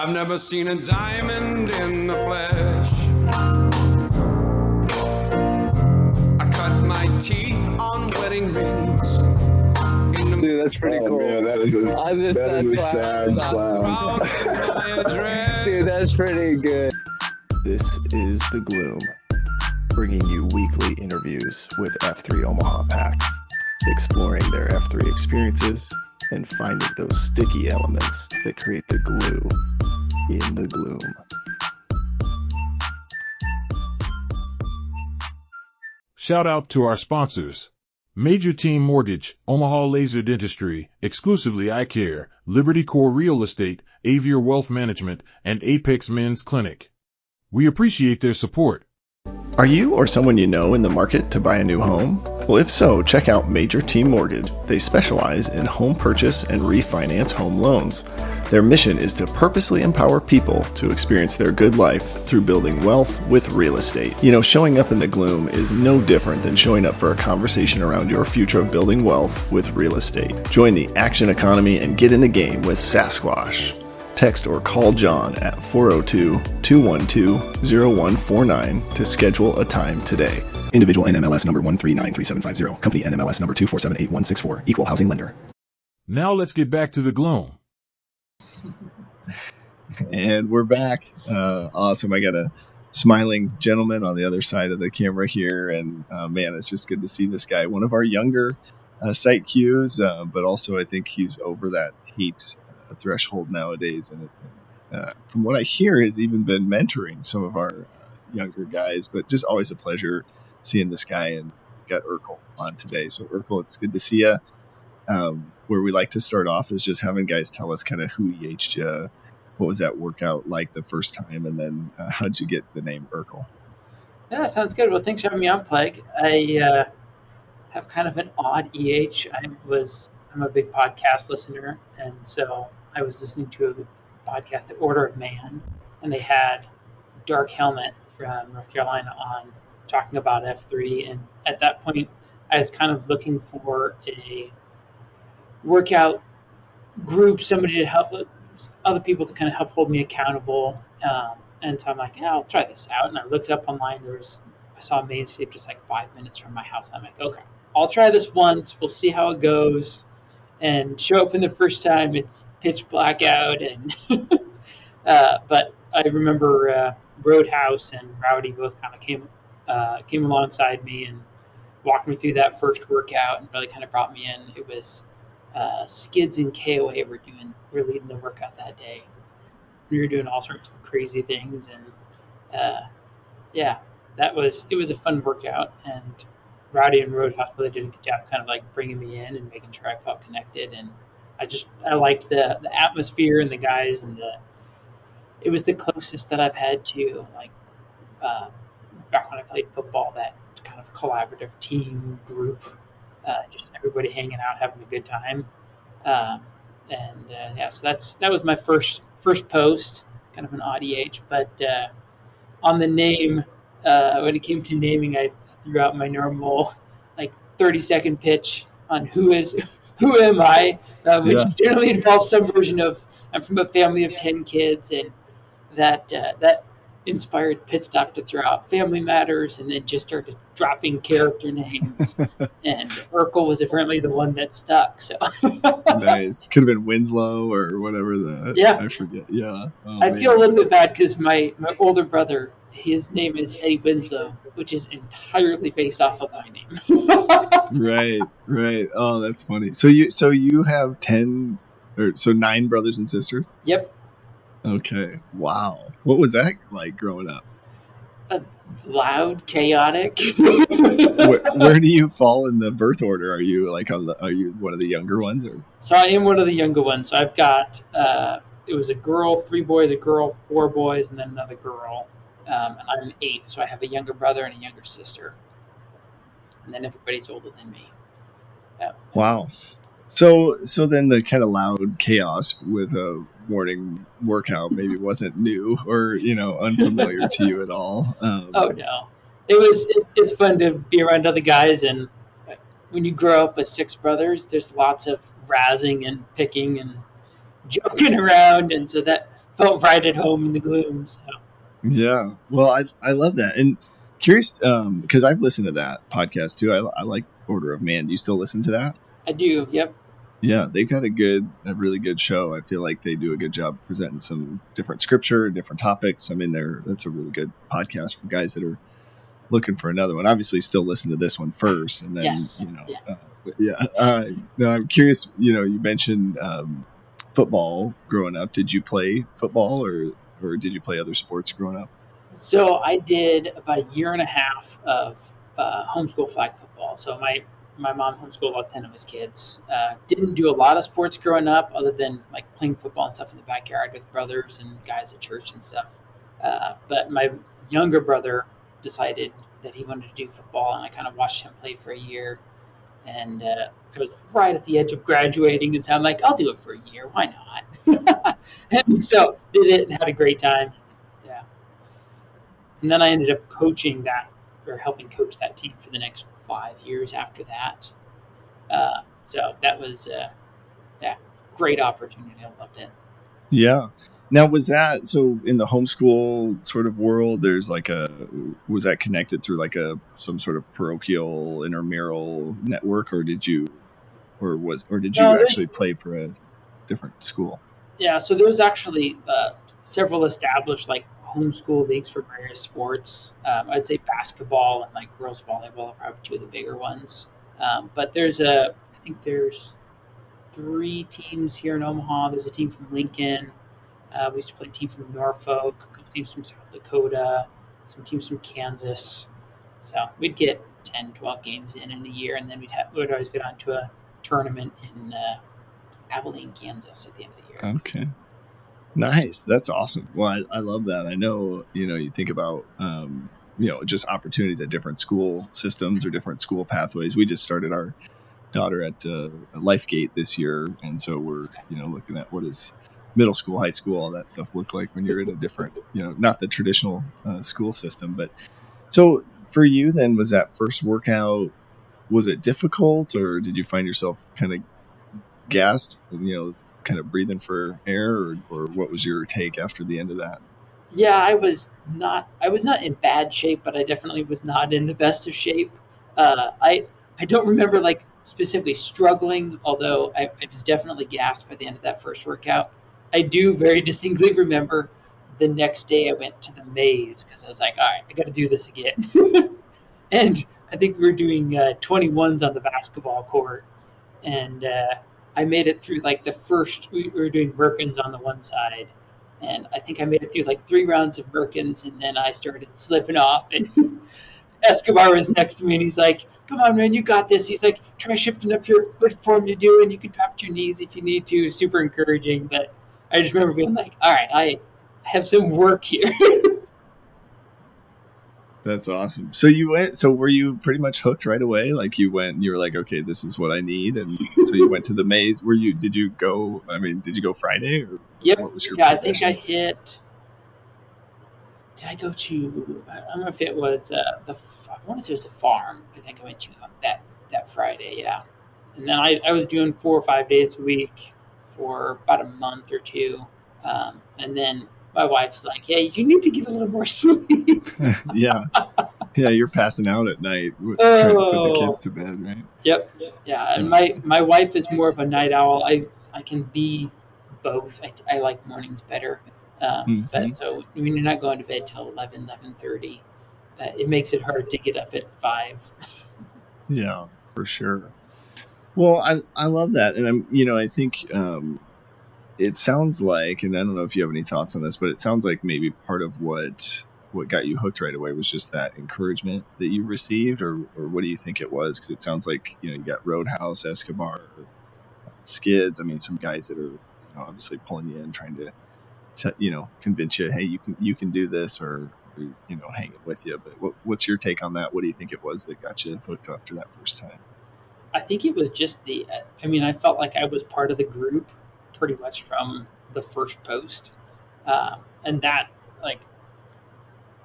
I've never seen a diamond in the flesh. I cut my teeth on wedding rings. Dude, that's pretty cool. Man, that is a sad clown. Dude, that's pretty good. This is The Gloom, bringing you weekly interviews with F3 Omaha packs, exploring their F3 experiences and finding those sticky elements that create the glue in the gloom. Shout out to our sponsors. Major Team Mortgage, Omaha Laser Dentistry, Exclusively Eye Care, Liberty Core Real Estate, Avier Wealth Management, and Apex Men's Clinic. We appreciate their support. Are you or someone you know in the market to buy a new home? Well, if so, check out Major Team Mortgage. They specialize in home purchase and refinance home loans. Their mission is to purposely empower people to experience their good life through building wealth with real estate. You know, showing up in the gloom is no different than showing up for a conversation around your future of building wealth with real estate. Join the action economy and get in the game with Sasquatch. Text or call John at 402-212-0149 to schedule a time today. Individual NMLS number 1393750. Company NMLS number 2478164. Equal housing lender. Now let's get back to the gloom. And we're back. Awesome. I got a smiling gentleman on the other side of the camera here. And man, it's just good to see this guy. One of our younger site Qs, but also I think he's over that hate threshold nowadays. And from what I hear, has even been mentoring some of our younger guys. But just always a pleasure seeing this guy. And got Urkel on today. So Urkel, it's good to see you. Where we like to start off is just having guys tell us kind of who EH'd you, what was that workout like the first time, and then how'd you get the name Urkel? Yeah, sounds good. Well, thanks for having me on, Plague. I have kind of an odd EH. I'm a big podcast listener, and so I was listening to a podcast, The Order of Man, and they had Dark Helmet from North Carolina on talking about F3, and at that point, I was kind of looking for a workout group, somebody to help other people to kind of help hold me accountable. And so I'm like, yeah, I'll try this out. And I looked it up online. I saw a main state just like 5 minutes from my house. I'm like, okay, I'll try this once. We'll see how it goes. And show up in the first time, it's pitch black out. And but I remember Roadhouse and Rowdy both kind of came alongside me and walked me through that first workout and really kind of brought me in. It was Skids and KOA were leading the workout that day. We were doing all sorts of crazy things, and it was a fun workout. And Rowdy and Roadhouse really did a good job, kind of like bringing me in and making sure I felt connected. And I liked the atmosphere and the guys, and it was the closest that I've had to like back when I played football, that kind of collaborative team group. Just everybody hanging out, having a good time, so that was my first post, kind of an odd EH. But on the name, when it came to naming, I threw out my normal like 30-second pitch on who am I, which generally involves some version of I'm from a family of 10 kids, and that inspired Pit Stop to throw out Family Matters, and then just started dropping character names. And Urkel was apparently the one that stuck. So nice. Could have been Winslow or whatever I forget. Yeah. I feel a little bit bad because my older brother, his name is Eddie Winslow, which is entirely based off of my name. Right. Oh, that's funny. So you have 9 brothers and sisters? Yep. Okay. Wow. What was that like growing up? Loud, chaotic. Where do you fall in the birth order? Are you one of the younger ones, or? So I am one of the younger ones. So I've got it was a girl, 3 boys, a girl, 4 boys, and then another girl. And I'm an 8th, so I have a younger brother and a younger sister. And then everybody's older than me. Yeah. Wow. So then the kind of loud chaos with a morning workout maybe wasn't new or, unfamiliar to you at all. Oh, no. It's fun to be around other guys. And when you grow up with 6 brothers, there's lots of razzing and picking and joking around. And so that felt right at home in the gloom. So Yeah. Well, I love that. And curious, because I've listened to that podcast too. I like Order of Man. Do you still listen to that? I do. Yep. Yeah, they've got a really good show. I feel like they do a good job presenting some different scripture, different topics. I mean, that's a really good podcast for guys that are looking for another one. Obviously, still listen to this one first, and then Yes. Yeah. But yeah. No, I'm curious. You mentioned football growing up. Did you play football, or did you play other sports growing up? So I did about a year and a half of homeschool flag football. So my mom homeschooled all 10 of his kids. Didn't do a lot of sports growing up other than like playing football and stuff in the backyard with brothers and guys at church and stuff. But my younger brother decided that he wanted to do football, and I kind of watched him play for a year. And I was right at the edge of graduating, and so I'm like, I'll do it for a year. Why not? And so did it and had a great time. Yeah. And then I ended up coaching that, or helping coach that team for the next 5 years after that. So that was great opportunity. I loved it. Yeah. Now, was that so in the homeschool sort of world? There's was that connected through like some sort of parochial intramural network, or did you actually play for a different school? Yeah, so there's actually several established like homeschool leagues for various sports. I'd say basketball and like girls volleyball are probably two of the bigger ones. But I think there's 3 teams here in Omaha. There's a team from Lincoln. We used to play a team from Norfolk, a couple teams from South Dakota, some teams from Kansas. So we'd get 10, 12 games in a year, and then we'd always get on to a tournament in Abilene, Kansas at the end of the year. Okay. Nice. That's awesome. Well, I love that. I know, you think about, just opportunities at different school systems or different school pathways. We just started our daughter at LifeGate this year. And so we're, looking at what is middle school, high school, all that stuff look like when you're in a different, not the traditional school system. But so for you then, was that first workout, was it difficult, or did you find yourself kind of gassed, kind of breathing for air, or what was your take after the end of that? Yeah, I was not in bad shape, but I definitely was not in the best of shape. I don't remember like specifically struggling, although I was definitely gassed by the end of that first workout. I do very distinctly remember the next day I went to the maze because I was like, all right, I got to do this again. And I think we were doing 21s on the basketball court, and I made it through like we were doing Merkins on the one side, and I think I made it through like 3 rounds of Merkins, and then I started slipping off, and Escobar was next to me, and he's like, come on, man, you got this. He's like, try shifting up your foot form you do, and you can drop your knees if you need to. Super encouraging, but I just remember being like, all right, I have some work here. That's awesome. So were you pretty much hooked right away? Like you were like, okay, this is what I need. And so you went to the maze. Did you go Friday? Or Yep. What was your progression? I think did I go to, I don't know if it was I want to say it was a farm. I think I went to that Friday. Yeah. And then I was doing 4 or 5 days a week for about a month or 2. And then my wife's like, hey, you need to get a little more sleep. Yeah. Yeah, you're passing out at night trying to put the kids to bed, right? Yep. Yeah, and my wife is more of a night owl. I can be both. I like mornings better. But so when you're not going to bed till 11:30, it makes it hard to get up at 5. Yeah, for sure. Well, I love that. And I think it sounds like, and I don't know if you have any thoughts on this, but it sounds like maybe part of what got you hooked right away was just that encouragement that you received, or what do you think it was? Because it sounds like, you got Roadhouse, Escobar, Skids. I mean, some guys that are obviously pulling you in, trying to convince you, hey, you can do this, or hanging with you. But what's your take on that? What do you think it was that got you hooked after that first time? I think it was just I felt like I was part of the group pretty much from the first post. And that, like,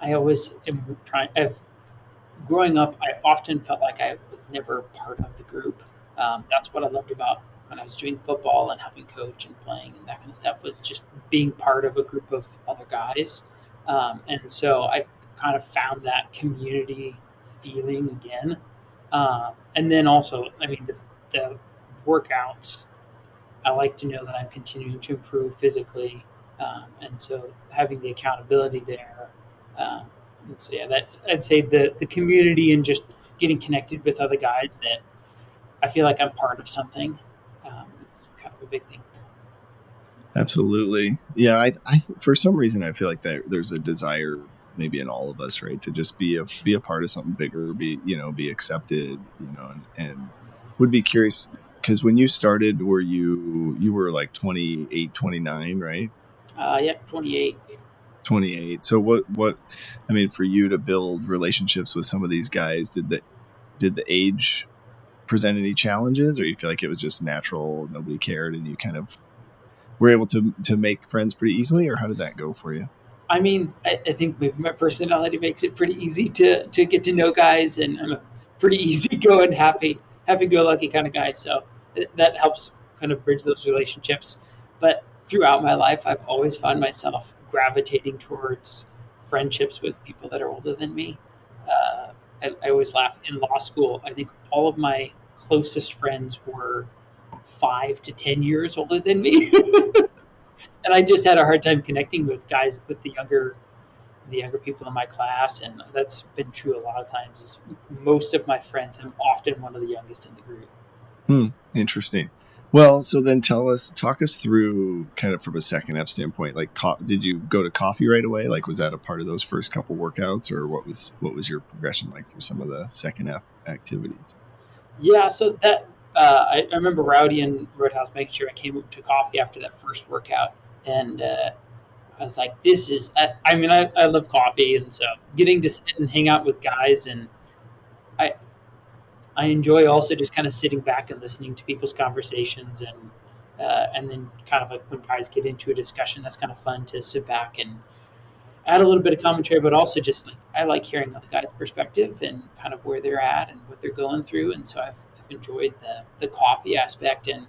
I always am growing up, I often felt like I was never part of the group. That's what I loved about when I was doing football and helping coach and playing and that kind of stuff was just being part of a group of other guys. And so I kind of found that community feeling again. And then also, I mean, the workouts, I like to know that I'm continuing to improve physically. And so having the accountability there. So yeah, that I'd say the community and just getting connected with other guys that I feel like I'm part of something is kind of a big thing. Absolutely. Yeah. I for some reason, I feel like there's a desire maybe in all of us, right, to just be a part of something bigger, be accepted, and would be curious because when you started, you were like 28, 29, right? Yeah, 28. 28. So what I mean, for you to build relationships with some of these guys, did the age present any challenges, or you feel like it was just natural, nobody cared, and you kind of were able to make friends pretty easily, or how did that go for you? I mean, I think maybe my personality makes it pretty easy to get to know guys, and I'm a pretty easygoing, happy-go-lucky kind of guy. So that helps kind of bridge those relationships. But throughout my life, I've always found myself gravitating towards friendships with people that are older than me. I always laugh. In law school, I think all of my closest friends were 5 to 10 years older than me. And I just had a hard time connecting with guys with the younger people in my class, and that's been true a lot of times. Is most of my friends, I'm often one of the youngest in the group. Interesting. Well, so then talk us through kind of from a second F standpoint. Like, did you go to coffee right away? Like, was that a part of those first couple workouts, or what was your progression like through some of the second F activities? Yeah, so that I remember Rowdy and Roadhouse making sure I came up to coffee after that first workout. And I was like, this is, I mean, I love coffee. And so getting to sit and hang out with guys. And I enjoy also just kind of sitting back and listening to people's conversations. And then kind of like when guys get into a discussion, that's kind of fun to sit back and add a little bit of commentary, but also just like, I like hearing other guys' perspective and kind of where they're at and what they're going through. And so I've enjoyed the coffee aspect and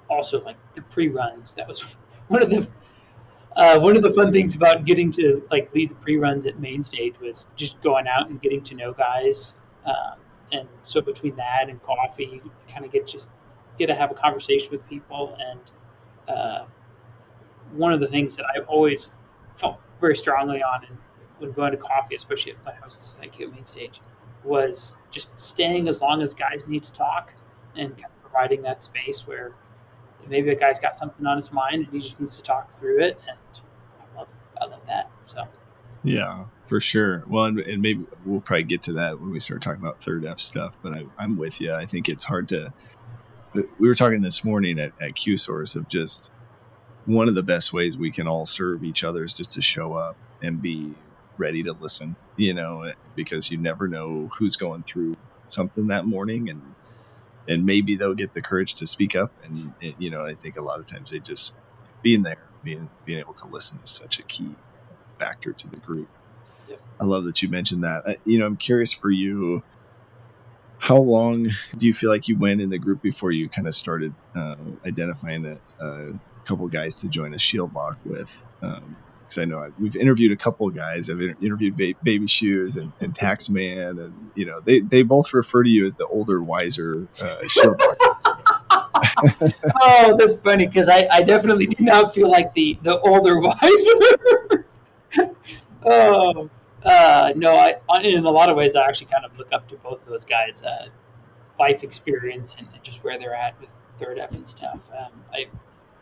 also like the pre-runs. That was one of the fun things about getting to like lead the pre-runs at main stage was just going out and getting to know guys. And so between that and coffee, you kind of get to have a conversation with people. And one of the things that I've always felt very strongly on and when going to coffee, especially when I was like at main stage, was just staying as long as guys need to talk and kind of providing that space where maybe a guy's got something on his mind and he just needs to talk through it. And I love that. So yeah, for sure. Well, and maybe we'll probably get to that when we start talking about third F stuff, but I'm with you. I think it's hard to, we were talking this morning at Q Source of just one of the best ways we can all serve each other is just to show up and be ready to listen, because you never know who's going through something that morning, and maybe they'll get the courage to speak up. And I think a lot of times they just being able to listen is such a key factor to the group. Yep. I love that you mentioned that. I'm curious for you, how long do you feel like you went in the group before you kind of started identifying a couple guys to join a shield lock with? Because I know we've interviewed a couple of guys. I've interviewed Baby Shoes and Taxman, and they both refer to you as the older, wiser shield lock. Oh, that's funny because I definitely do not feel like the older wiser. Oh, no, in a lot of ways, I actually kind of look up to both of those guys' life experience and just where they're at with third F and stuff. I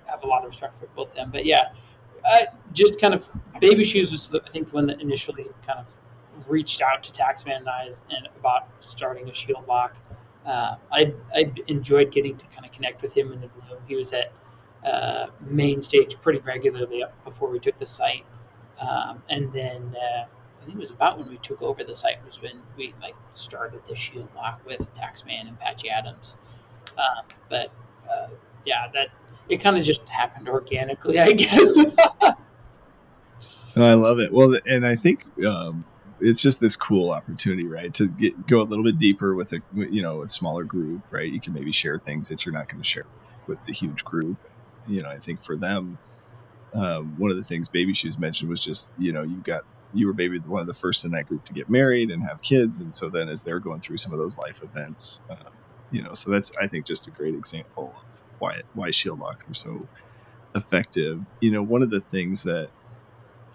have a lot of respect for both of them. But yeah, just kind of Baby Shoes was, I think, the one that initially kind of reached out to Taxman and I and about starting a shield lock. I enjoyed getting to kind of connect with him in the gloom. He was at main stage pretty regularly before we took the site. And then I think it was about when we took over the site was when we started the shield lock with Taxman and Patchy Adams. But yeah, that it kind of just happened organically, I guess. I love it. Well, and I think it's just this cool opportunity, right? To go a little bit deeper with a smaller group, right? You can maybe share things that you're not going to share with the huge group. I think for them, one of the things Baby Shoes mentioned was just, you were maybe one of the first in that group to get married and have kids. And so then as they're going through some of those life events, so that's, I think, just a great example of why shield locks are so effective. One of the things that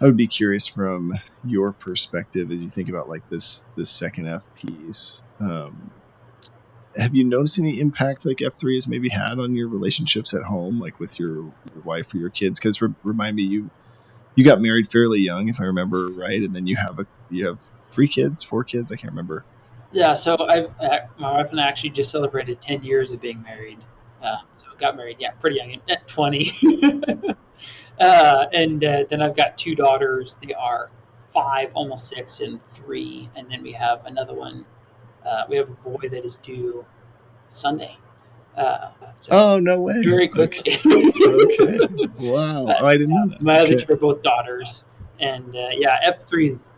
I would be curious from your perspective as you think about like this second F piece, have you noticed any impact like F3 has maybe had on your relationships at home, like with your wife or your kids? Because remind me, you got married fairly young, if I remember right, and then you have 4 kids. I can't remember. Yeah, so my wife and I actually just celebrated 10 years of being married. So got married, pretty young, at 20. And then I've got 2 daughters. They are 5, almost 6, and 3. And then we have another one. We have a boy that is due Sunday. Oh, no way. Very quickly. Okay. Wow. I didn't know that. My other 2 are both daughters. And F3 is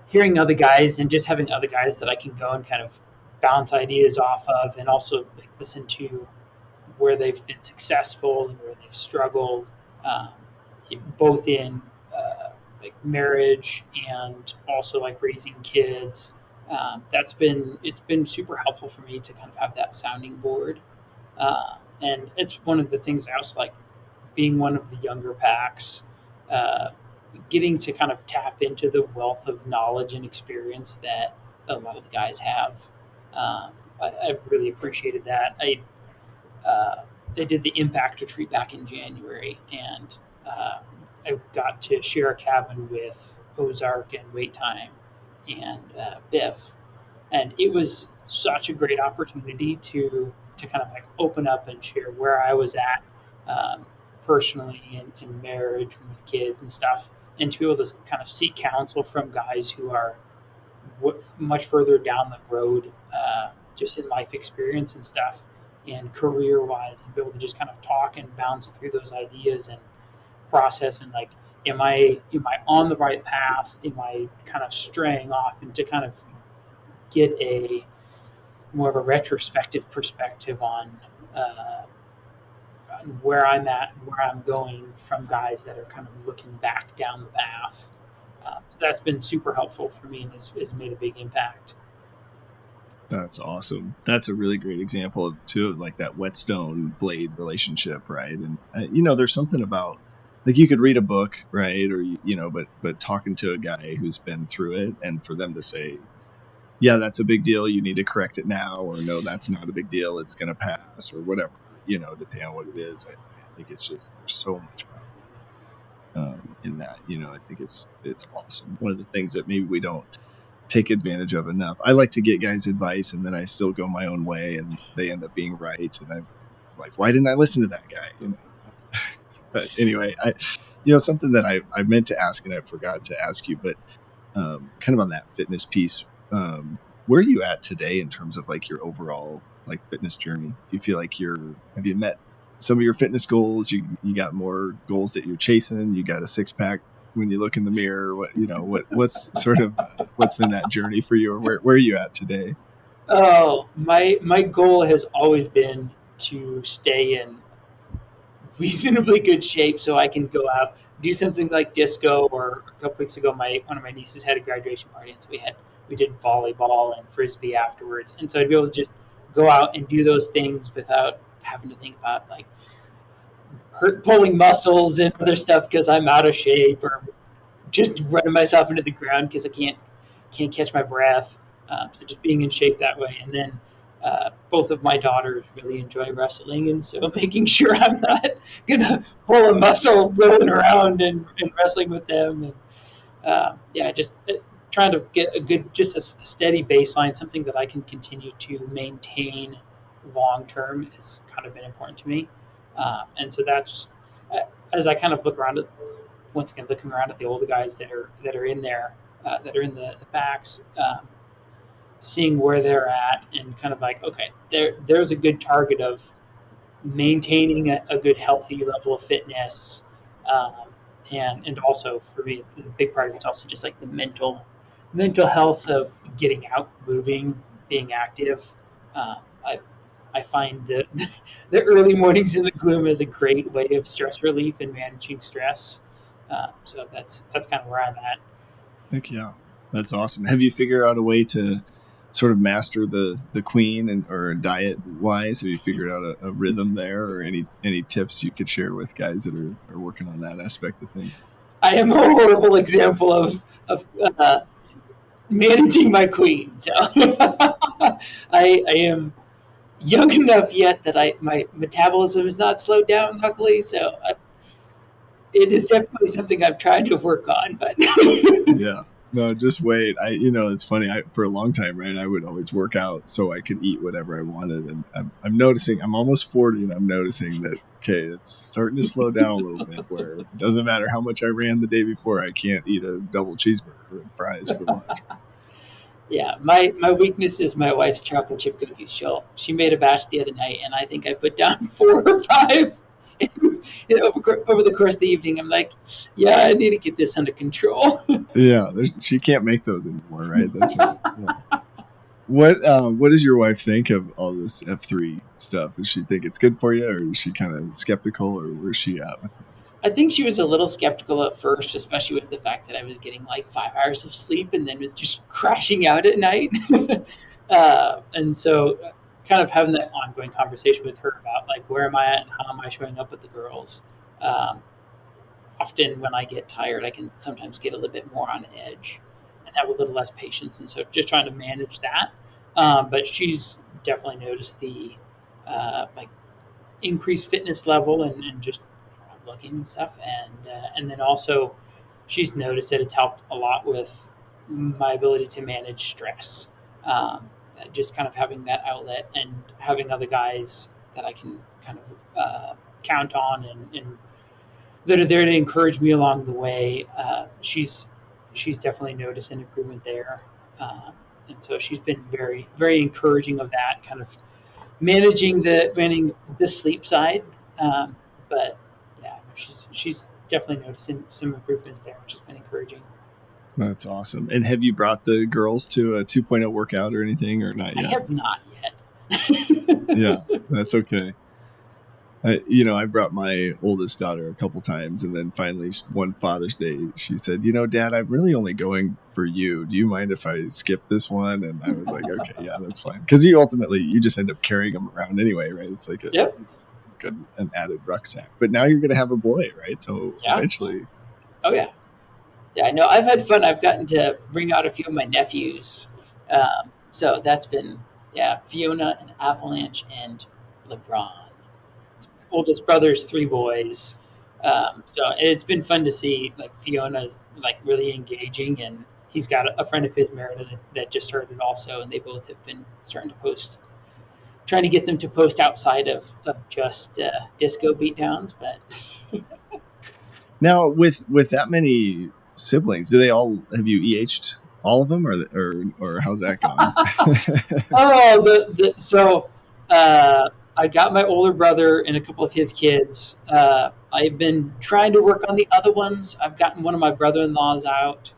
hearing other guys and just having other guys that I can go and kind of bounce ideas off of, and also like listen to where they've been successful and where they've struggled, both in like marriage and also like raising kids. It's been super helpful for me to kind of have that sounding board, and it's one of the things I also like, being one of the younger packs, getting to kind of tap into the wealth of knowledge and experience that a lot of the guys have. I've really appreciated that. I did the Impact Retreat back in January, and I got to share a cabin with Ozark and Wait Time and Biff, and it was such a great opportunity to kind of like open up and share where I was at personally in marriage and with kids and stuff, and to be able to kind of seek counsel from guys who are much further down the road, just in life experience and stuff, and career wise, and be able to just kind of talk and bounce through those ideas and process, and like, am I on the right path? Am I kind of straying off? And to kind of get a more of a retrospective perspective on where I'm at, where I'm going, from guys that are kind of looking back down the path. So that's been super helpful for me, and has made a big impact. That's awesome. That's a really great example of like that whetstone blade relationship, right? And there's something about, like, you could read a book, right, or but talking to a guy who's been through it, and for them to say, yeah, that's a big deal, you need to correct it now, or no, that's not a big deal, it's going to pass, or whatever, depending on what it is. I think it's just, there's so much power in that. I think it's awesome. One of the things that maybe we don't take advantage of enough. I like to get guys' advice, and then I still go my own way, and they end up being right, and I'm like, why didn't I listen to that guy? But anyway, something that I meant to ask and I forgot to ask you, but kind of on that fitness piece, where are you at today in terms of like your overall like fitness journey? Do you feel like have you met some of your fitness goals? You got more goals that you're chasing? You got a 6-pack when you look in the mirror? What's sort of what's been that journey for you, or where are you at today? Oh, my goal has always been to stay in reasonably good shape so I can go out, do something like disco, or a couple weeks ago one of my nieces had a graduation party, and so we did volleyball and frisbee afterwards, and so I'd be able to just go out and do those things without having to think about like pulling muscles and other stuff because I'm out of shape, or just running myself into the ground because I can't catch my breath. So just being in shape that way. And then both of my daughters really enjoy wrestling, and so making sure I'm not gonna pull a muscle rolling around and wrestling with them. And just trying to get a steady baseline, something that I can continue to maintain long term, has kind of been important to me. And so that's, as I kind of look around at, once again, looking around at the older guys that are in there, that are in the packs, seeing where they're at, and kind of like, okay, there's a good target of maintaining a good healthy level of fitness, and also for me, the big part of it's also just like the mental mental health of getting out, moving, being active. Uh, I I find that the early mornings in the gloom is a great way of stress relief and managing stress. So that's kind of where I'm at. Heck yeah, that's awesome. Have you figured out a way to sort of master the queen and or diet wise? Have you figured out a rhythm there, or any tips you could share with guys that are working on that aspect of things? I am a horrible example of managing my queen. So I am young enough yet that my metabolism is not slowed down, luckily. So it is definitely something I'm trying to work on. But Yeah. No, just wait. It's funny. For a long time, right, I would always work out so I could eat whatever I wanted. And I'm noticing, I'm almost 40 and I'm noticing that, okay, it's starting to slow down a little bit where it doesn't matter how much I ran the day before. I can't eat a double cheeseburger and fries for lunch. yeah, my weakness is my wife's chocolate chip cookies. She made a batch the other night, and I think I put down 4 or 5 over the course of the evening. I'm like, yeah, I need to get this under control. Yeah, she can't make those anymore, right? That's right. Yeah. What does your wife think of all this F3 stuff? Does she think it's good for you, or is she kind of skeptical, or where's she at with this? I think she was a little skeptical at first, especially with the fact that I was getting like 5 hours of sleep and then was just crashing out at night. And so kind of having that ongoing conversation with her about like, where am I at and how am I showing up with the girls? Um, Often when I get tired, I can sometimes get a little bit more on edge and have a little less patience. And so just trying to manage that. But she's definitely noticed the like increased fitness level and just looking and stuff. And then also she's noticed that it's helped a lot with my ability to manage stress. Just kind of having that outlet and having other guys that I can kind of count on and that are there to encourage me along the way. She's definitely noticed an improvement there, and so she's been very very encouraging of that kind of managing the sleep side. But yeah, she's definitely noticing some improvements there, which has been encouraging. That's awesome. And have you brought the girls to a 2.0 workout or anything, or not yet? I have not yet. Yeah, that's okay. I brought my oldest daughter a couple times, and then finally one Father's Day, she said, Dad, I'm really only going for you. Do you mind if I skip this one? And I was like, okay, yeah, that's fine. Because you just end up carrying them around anyway, right? It's like an added rucksack. But now you're going to have a boy, right? So eventually. Oh, yeah. Yeah, I know. I've had fun. I've gotten to bring out a few of my nephews. So that's been, Fiona and Avalanche and LeBron. Oldest brother's 3 boys. So it's been fun to see like Fiona's like really engaging, and he's got a friend of his, Meredith, that just started also, and they both have been starting to post, trying to get them to post outside of just disco beatdowns. But now with that many siblings, have you EH'd all of them, or how's that going? So I got my older brother and a couple of his kids. I've been trying to work on the other ones. I've gotten one of my brother-in-laws out.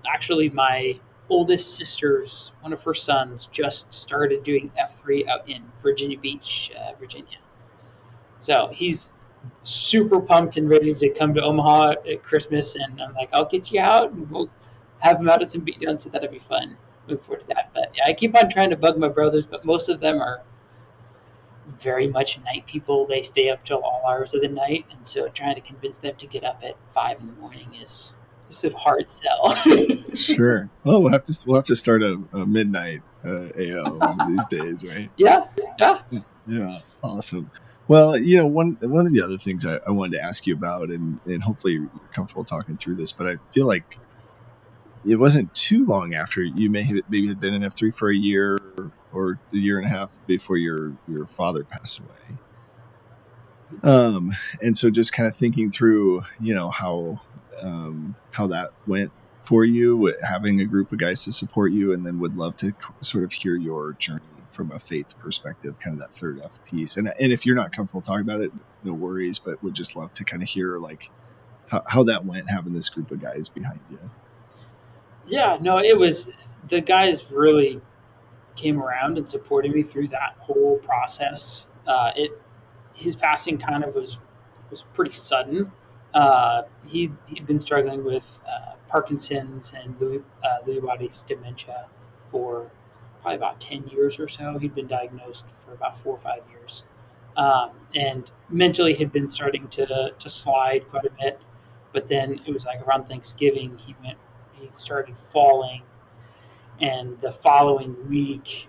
Actually, my oldest sister's, one of her sons, just started doing F3 out in Virginia Beach, Virginia. So he's super pumped and ready to come to Omaha at Christmas. And I'm like, I'll get you out and we'll have him out at some beatdowns, so that'll be fun. Look forward to that. But yeah, I keep on trying to bug my brothers, but most of them are very much night people. They stay up till all hours of the night, and so trying to convince them to get up at 5 a.m. is a hard sell. Sure. Well, we'll have to start a midnight AO one of these days, right? Yeah. Awesome. Well, one of the other things I wanted to ask you about, and hopefully you're comfortable talking through this, but I feel like it wasn't too long after you maybe had been in F3 for a year or a year and a half before your father passed away. And so just kind of thinking through, how that went for you, having a group of guys to support you, and then would love to sort of hear your journey from a faith perspective, kind of that third F piece. And if you're not comfortable talking about it, no worries, but would just love to kind of hear like how that went, having this group of guys behind you. Yeah, no, it was the guys really came around and supported me through that whole process. It his passing kind of was pretty sudden. He'd been struggling with Parkinson's and Lewy bodies dementia for probably about 10 years or so. He'd been diagnosed for about 4 or 5 years, and mentally had been starting to slide quite a bit. But then it was like around Thanksgiving he started falling, and the following week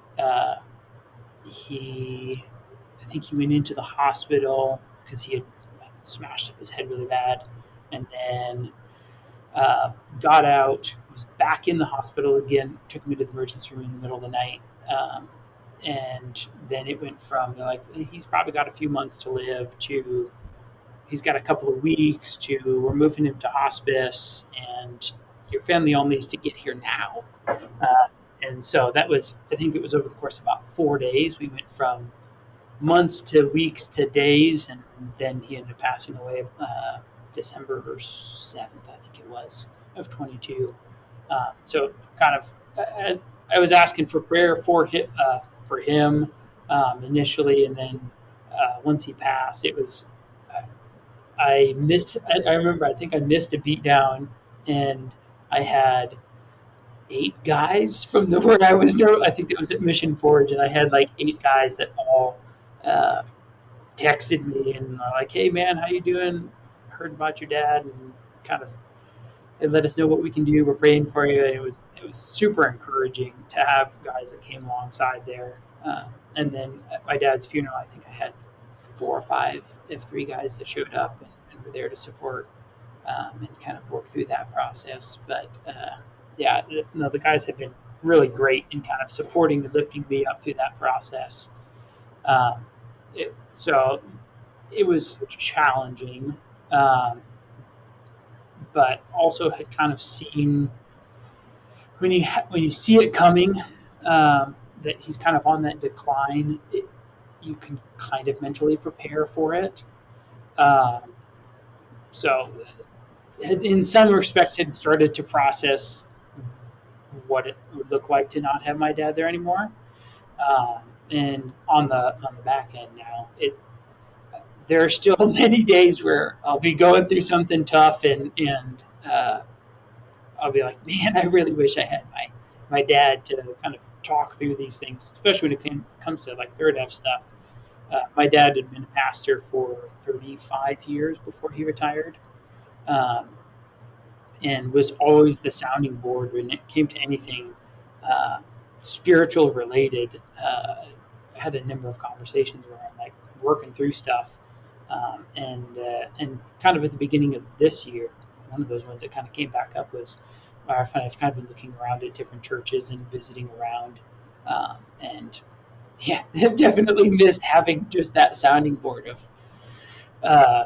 he I think he went into the hospital because he had smashed up his head really bad, and then got out. Was back in the hospital again. Took me to the emergency room in the middle of the night, and then it went from like he's probably got a few months to live to he's got a couple of weeks to we're moving him to hospice, and your family all needs to get here now. And so that was, I think it was over the course of about 4 days. We went from months to weeks to days, and then he ended up passing away December 7th, I think it was, of 22. So kind of, I was asking for prayer for him initially, and then once he passed, it was I missed. I remember. I think I missed a beat down, and I had 8 guys from the where I was. I think it was at Mission Forge, and I had like 8 guys that all uh, texted me and are like, "Hey man, how you doing? Heard about your dad," and kind of and let us know what we can do. We're praying for you. And it was super encouraging to have guys that came alongside there. And then at my dad's funeral, I think I had 4 or 5, if 3 guys that showed up and were there to support and kind of work through that process. But yeah, no, the guys have been really great in kind of supporting and lifting me up through that process. So it was challenging, um, but also had kind of seen when you see it coming, that he's kind of on that decline. You can kind of mentally prepare for it. Um, so in some respects, had started to process what it would look like to not have my dad there anymore. Um, and on the back end now, there are still many days where I'll be going through something tough, and I'll be like, man, I really wish I had my dad to kind of talk through these things, especially when comes to like third F stuff. My dad had been a pastor for 35 years before he retired. Um, and was always the sounding board when it came to anything uh, spiritual related. I had a number of conversations where I'm like working through stuff, and kind of at the beginning of this year, one of those ones that kind of came back up was I've kind of been looking around at different churches and visiting around, and yeah, I've definitely missed having just that sounding board of uh,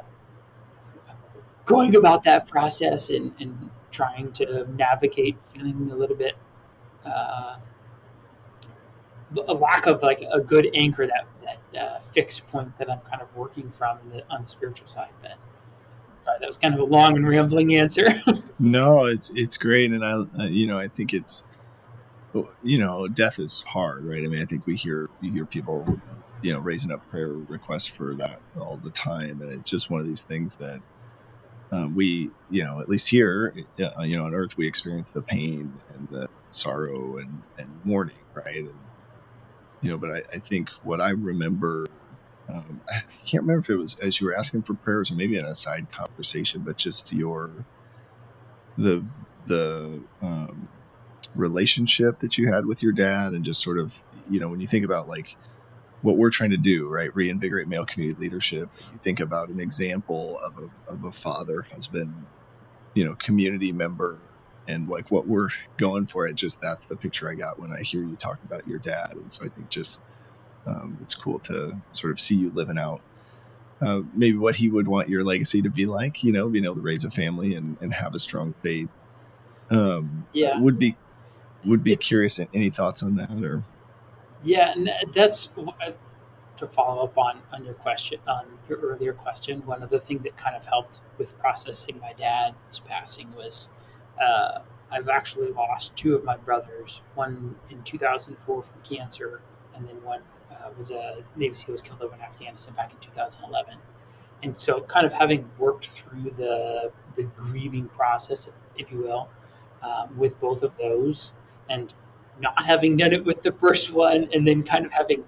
going about that process and trying to navigate feeling a little bit uh, a lack of like a good anchor that fixed point that I'm kind of working from on the spiritual side. But sorry, that was kind of a long and rambling answer. No, it's great, and I think it's death is hard, right? I mean, I think you hear people raising up prayer requests for that all the time, and it's just one of these things that we at least here on earth we experience the pain and the sorrow and mourning, right? And but I think what I remember, I can't remember if it was as you were asking for prayers or maybe in a side conversation, but just the relationship that you had with your dad, and just sort of when you think about like what we're trying to do, right? Reinvigorate male community leadership. You think about an example of a father, husband, community member, and like what we're going for. That's the picture I got when I hear you talk about your dad. And so I think just it's cool to sort of see you living out maybe what he would want your legacy to be like, being able to raise a family and have a strong faith. Yeah, would be curious. Any thoughts on that? Or yeah, and that's to follow up on your question, on your earlier question. One other thing that kind of helped with processing my dad's passing was I've actually lost two of my brothers, one in 2004 from cancer, and then one was a Navy SEAL was killed over in Afghanistan back in 2011. And so, kind of having worked through the grieving process, if you will, with both of those, and not having done it with the first one, and then kind of having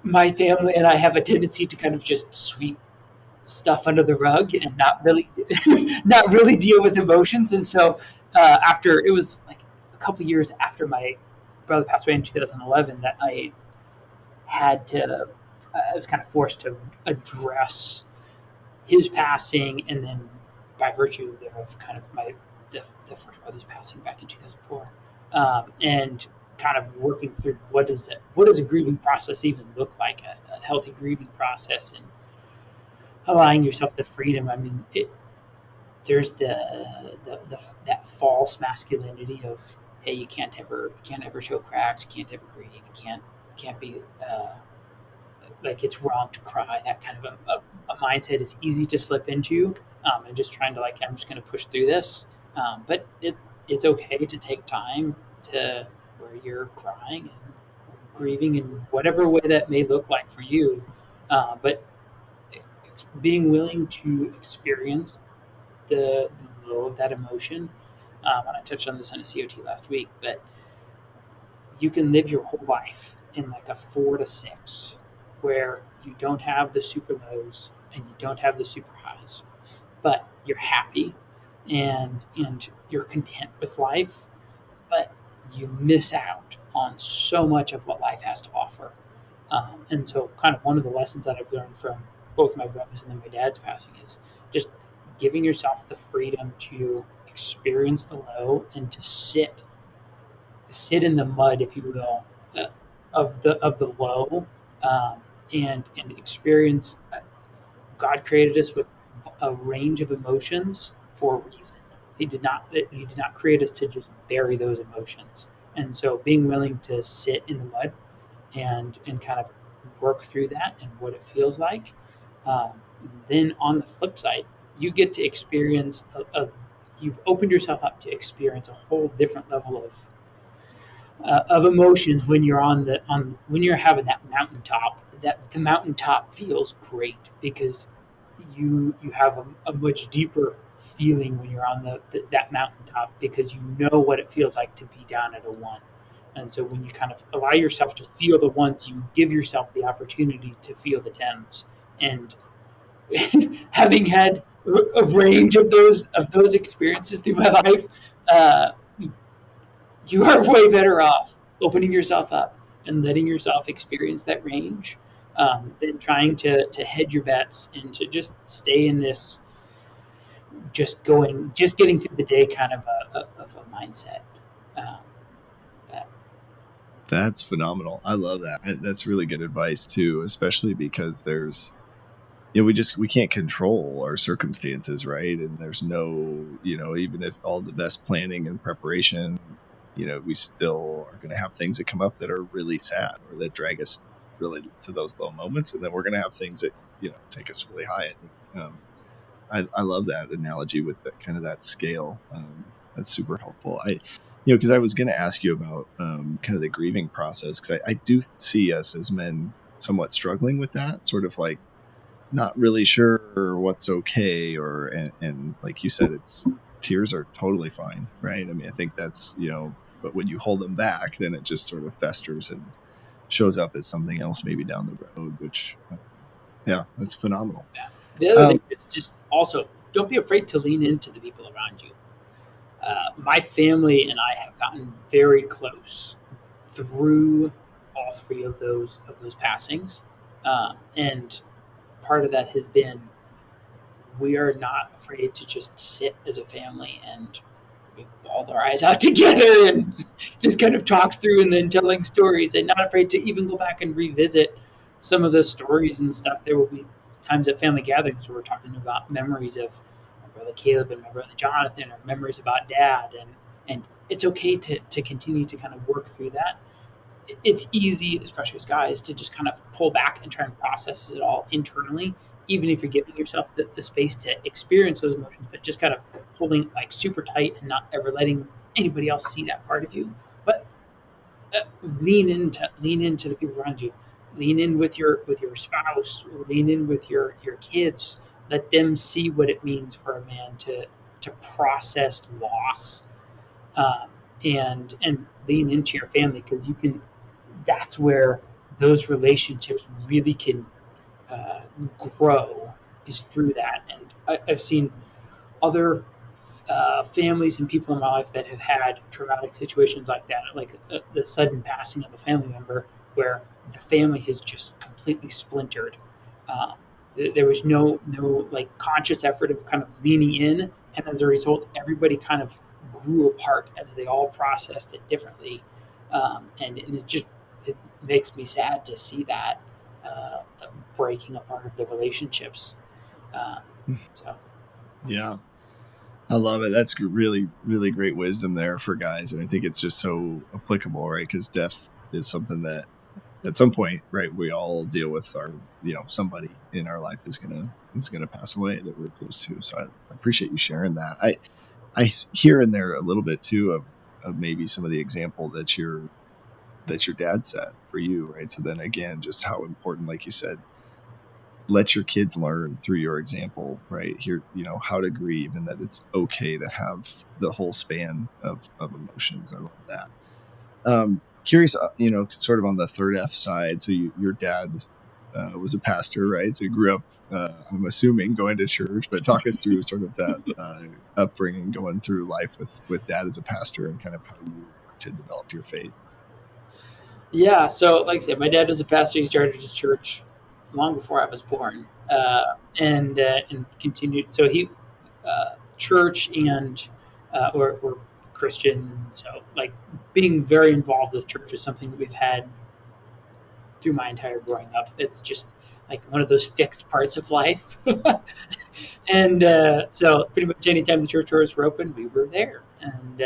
my family and I have a tendency to kind of just sweep stuff under the rug and not really not really deal with emotions. And so after it was like a couple years after my brother passed away in 2011 that I was kind of forced to address his passing, and then by virtue thereof kind of the first brother's passing back in 2004, and kind of working through what does a grieving process even look like, a healthy grieving process, and allowing yourself the freedom. I mean, there's that false masculinity of, hey, you can't ever show cracks, can't ever grieve, can't be like it's wrong to cry. That kind of a mindset is easy to slip into, and just trying to, like, I'm just going to push through this. But it's okay to take time to where you're crying and grieving in whatever way that may look like for you, but being willing to experience the low of that emotion. And I touched on this on a COT last week, but you can live your whole life in like a 4 to 6, where you don't have the super lows and you don't have the super highs, but you're happy and you're content with life, but you miss out on so much of what life has to offer. And so kind of one of the lessons that I've learned from both my brothers and then my dad's passing is just giving yourself the freedom to experience the low and to sit in the mud, if you will, of the low, and experience. God created us with a range of emotions for a reason. He did not create us to just bury those emotions. And so being willing to sit in the mud and kind of work through that and what it feels like. Then on the flip side, you get to experience you've opened yourself up to experience a whole different level of emotions when you're when you're having that mountaintop. That the mountaintop feels great because you have a much deeper feeling when you're on that mountaintop, because you know what it feels like to be down at a 1. And so when you kind of allow yourself to feel the 1s, you give yourself the opportunity to feel the 10s. And having had a range of those experiences through my life, you are way better off opening yourself up and letting yourself experience that range, than trying to hedge your bets and to just stay in this just getting through the day kind of a mindset. That's phenomenal. I love that. That's really good advice too, especially because there's, we can't control our circumstances, right? And there's no, even if all the best planning and preparation, we still are going to have things that come up that are really sad or that drag us really to those low moments. And then we're going to have things that, take us really high. I love that analogy with that scale. That's super helpful. Because I was going to ask you about kind of the grieving process, because I do see us as men somewhat struggling with that, sort of like not really sure what's okay, and like you said, tears are totally fine, right? I mean, I think that's, but when you hold them back, then it just sort of festers and shows up as something else maybe down the road, which, that's phenomenal. Yeah. The other thing is just also, don't be afraid to lean into the people around you. My family and I have gotten very close through all 3 of those passings, and part of that has been we are not afraid to just sit as a family and bawl our eyes out together and just kind of talk through, and then telling stories, and not afraid to even go back and revisit some of the stories and stuff. There will be times at family gatherings where we're talking about memories of my brother Caleb and my brother Jonathan, or memories about dad, and it's okay to continue to kind of work through that. It's easy, especially as guys, to just kind of pull back and try and process it all internally even if you're giving yourself the space to experience those emotions, but just kind of holding like super tight and not ever letting anybody else see that part of you. But lean into the people around you. Lean in with your spouse. Lean in with your kids. Let them see what it means for a man to process loss, um, and lean into your family, because you can. That's where those relationships really can uh, grow, is through that. And I've seen other families and people in my life that have had traumatic situations like that, like the sudden passing of a family member, where the family has just completely splintered. Um, there was no like conscious effort of kind of leaning in, and as a result, everybody kind of grew apart as they all processed it differently, and it makes me sad to see that the breaking apart of the relationships. So. Yeah. I love it. That's really, really great wisdom there for guys. And I think it's just so applicable, right? Because death is something that at some point, right, we all deal with. Our, somebody in our life is gonna pass away that we're close to. So I appreciate you sharing that. I hear in there a little bit too of maybe some of the example that your dad set for you, right? So then again, just how important, like you said, let your kids learn through your example, right? Here, how to grieve, and that it's okay to have the whole span of emotions. I love that. Curious, sort of on the third F side. So your dad was a pastor, right? So you grew up, I'm assuming, going to church, but talk us through sort of that upbringing, going through life with dad as a pastor, and kind of how you work to develop your faith. Yeah, so like I said, my dad was a pastor. He started a church long before I was born, and continued. So he church and or Christian. So like being very involved with church is something that we've had through my entire growing up. It's just like one of those fixed parts of life. And so pretty much anytime the church doors were open, we were there. And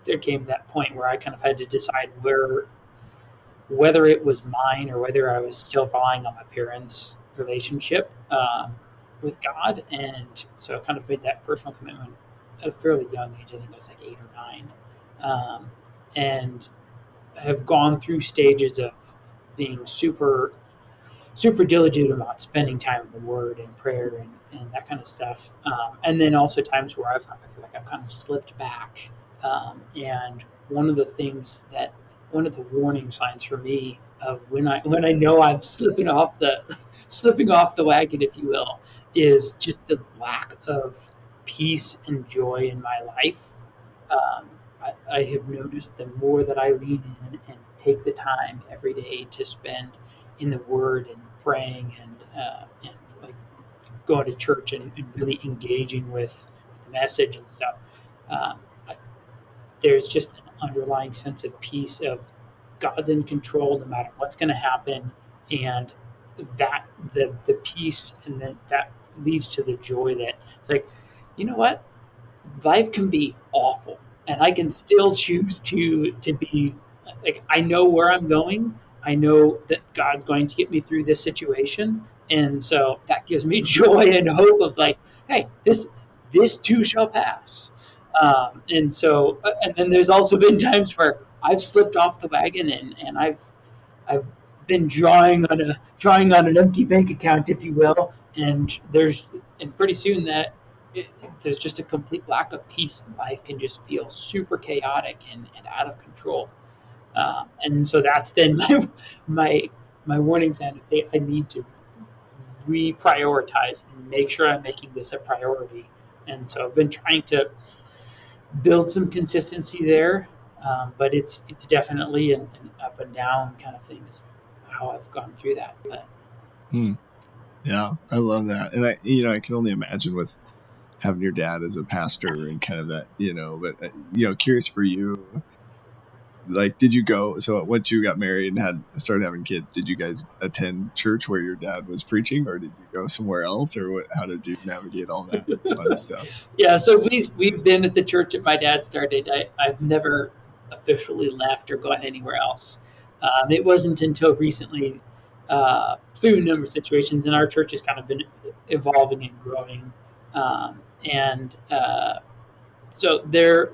there came that point where I kind of had to decide whether it was mine or whether I was still relying on my parents' relationship with God. And so I kind of made that personal commitment at a fairly young age. I think I was like 8 or 9. And have gone through stages of being super diligent about spending time in the Word and prayer and that kind of stuff. And then also times where I feel like I've kind of slipped back. And one of the warning signs for me of when I know I'm slipping off the wagon, if you will, is just the lack of peace and joy in my life. I have noticed the more that I lean in and take the time every day to spend in the Word and praying and like going to church and really engaging with the message and stuff, there's just an underlying sense of peace of God's in control no matter what's going to happen, and that the peace, and then that leads to the joy that it's like, you know what, life can be awful, and I can still choose to be like, I know where I'm going. I know that God's going to get me through this situation, and so that gives me joy and hope of like, hey, this too shall pass. And so, and then there's also been times where I've slipped off the wagon, and I've been drawing on an empty bank account, if you will, and pretty soon that there's just a complete lack of peace, and life can just feel super chaotic and out of control. And so that's then my warning sign. I need to reprioritize and make sure I'm making this a priority. And so I've been trying to build some consistency there, but it's definitely an up and down kind of thing. Is how I've gone through that. But Yeah, I love that, and I can only imagine with having your dad as a pastor and kind of that, but curious for you, like, did you go, so once you got married and started having kids, did you guys attend church where your dad was preaching, or did you go somewhere else, or how did you navigate all that fun stuff? Yeah, so we've been at the church that my dad started. I've never officially left or gone anywhere else. It wasn't until recently through a number of situations, and our church has kind of been evolving and growing. So there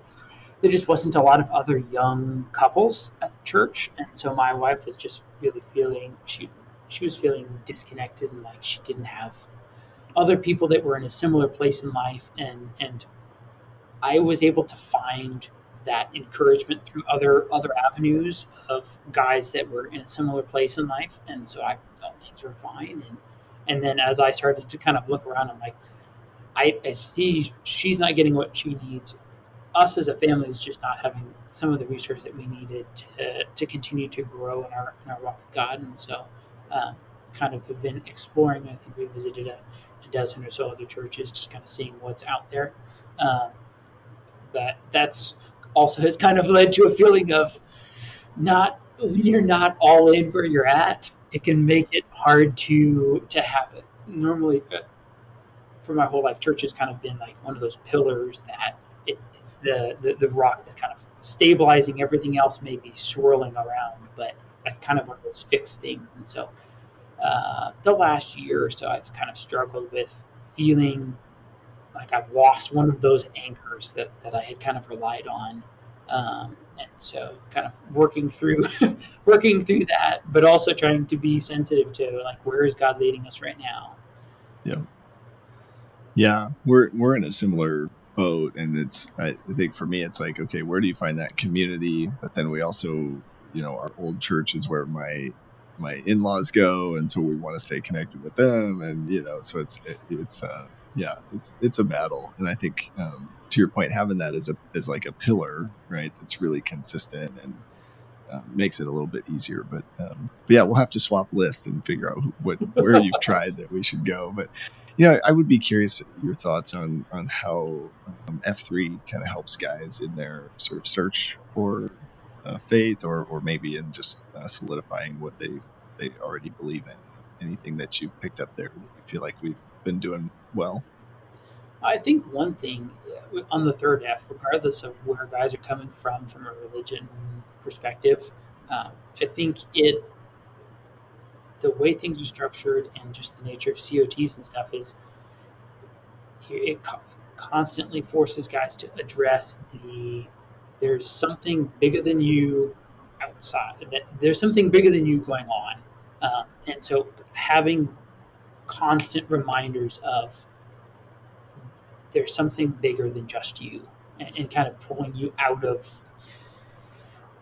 just wasn't a lot of other young couples at church, and so my wife was just really feeling she was feeling disconnected and like she didn't have other people that were in a similar place in life, and I was able to find that encouragement through other avenues of guys that were in a similar place in life, and so I felt things were fine. And then as I started to kind of look around, I'm like, I see she's not getting what she needs. Us as a family is just not having some of the resources that we needed to continue to grow in our walk with God, and so kind of have been exploring. I think we visited a dozen or so other churches, just kind of seeing what's out there. Um, but that's also has kind of led to a feeling of not when you're not all in where you're at, it can make it hard to have it. Normally, for my whole life, church has kind of been like one of those pillars that it's the rock that's kind of stabilizing everything else, maybe swirling around, but that's kind of one of those fixed things. And so the last year or so, I've kind of struggled with feeling like I've lost one of those anchors that I had kind of relied on. And so kind of working through working through that, but also trying to be sensitive to like, where is God leading us right now? Yeah, we're in a similar boat, and I think for me it's like, okay, where do you find that community? But then we also, our old church is where my in-laws go, and so we want to stay connected with them, and so it's a battle. And I think to your point, having that as like a pillar, right, that's really consistent and makes it a little bit easier. But yeah, we'll have to swap lists and figure out where you've tried that we should go. But I would be curious your thoughts on how F3 kind of helps guys in their sort of search for faith, or maybe in just solidifying what they already believe in. Anything that you've picked up there that you feel like we've been doing well? I think one thing on the third F, regardless of where guys are coming from a religion perspective, I think the way things are structured and just the nature of COTs and stuff is it constantly forces guys to address there's something bigger than you outside, that there's something bigger than you going on. And so having constant reminders of there's something bigger than just you, and kind of pulling you out of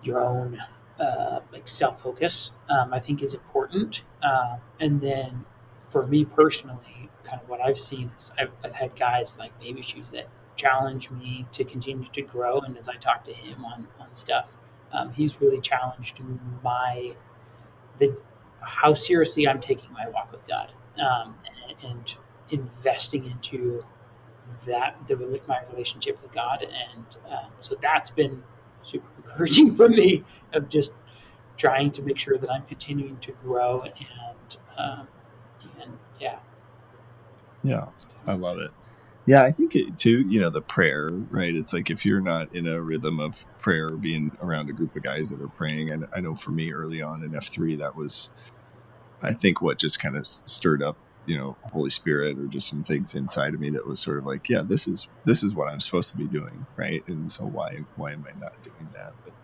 your own like self-focus, I think is important. And then for me personally, kind of what I've seen is I've had guys like Baby Shoes that challenge me to continue to grow. And as I talk to him on stuff, he's really challenged how seriously I'm taking my walk with God, and investing into my relationship with God. And so that's been super encouraging for me, of just trying to make sure that I'm continuing to grow and Yeah, I love it. Yeah, I think it too, the prayer, right? It's like if you're not in a rhythm of prayer, being around a group of guys that are praying, and I know for me early on in F3, that was, I think, what just kind of stirred up, Holy Spirit, or just some things inside of me that was sort of like, yeah, this is what I'm supposed to be doing, right? And so why am I not doing that? But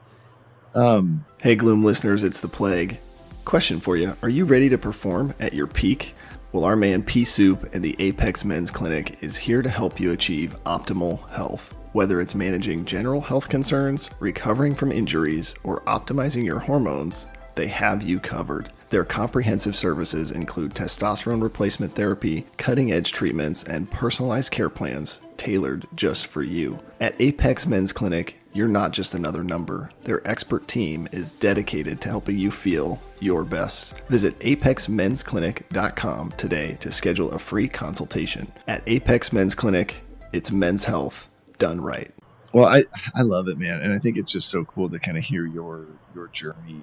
hey, Gloom listeners, it's the Plague. Question for you: are you ready to perform at your peak? Well, our man Pea Soup and the Apex Men's Clinic is here to help you achieve optimal health. Whether it's managing general health concerns, recovering from injuries, or optimizing your hormones, they have you covered. Their comprehensive services include testosterone replacement therapy, cutting-edge treatments, and personalized care plans tailored just for you. At Apex Men's Clinic, you're not just another number. Their expert team is dedicated to helping you feel your best. Visit apexmensclinic.com today to schedule a free consultation. At Apex Men's Clinic, it's men's health done right. Well, I love it, man. And I think it's just so cool to kind of hear your journey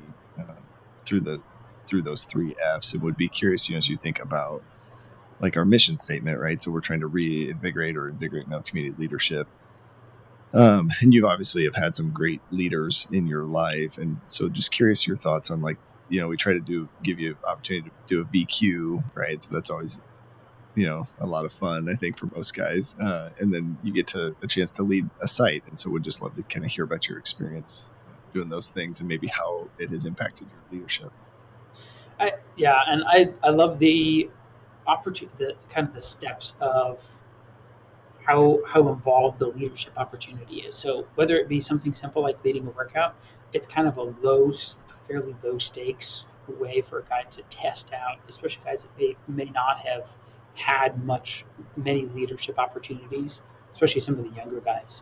through those three F's. It would be curious, as you think about like our mission statement, right? So we're trying to invigorate male community leadership. And you obviously have had some great leaders in your life. And so just curious your thoughts on like we try to give you opportunity to do a VQ, right? So that's always, a lot of fun, I think, for most guys. And then you get a chance to lead a site. And so we'd just love to kind of hear about your experience doing those things and maybe how it has impacted your leadership. I love the opportunity, the kind of the steps of how involved the leadership opportunity is. So whether it be something simple like leading a workout, it's kind of a fairly low stakes way for a guy to test out, especially guys that may not have had many leadership opportunities, especially some of the younger guys,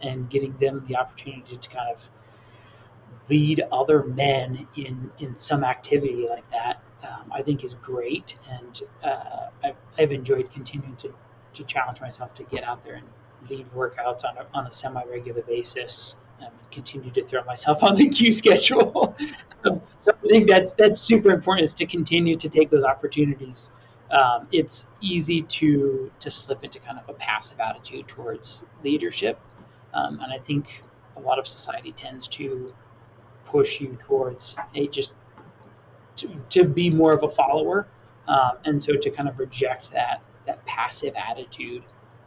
and getting them the opportunity to kind of lead other men in some activity like that, I think is great. And I've enjoyed continuing to challenge myself to get out there and lead workouts on a semi-regular basis, and continue to throw myself on the Q schedule. So I think that's super important, is to continue to take those opportunities. It's easy to slip into kind of a passive attitude towards leadership, and I think a lot of society tends to push you towards just to be more of a follower, and so to kind of reject that passive attitude,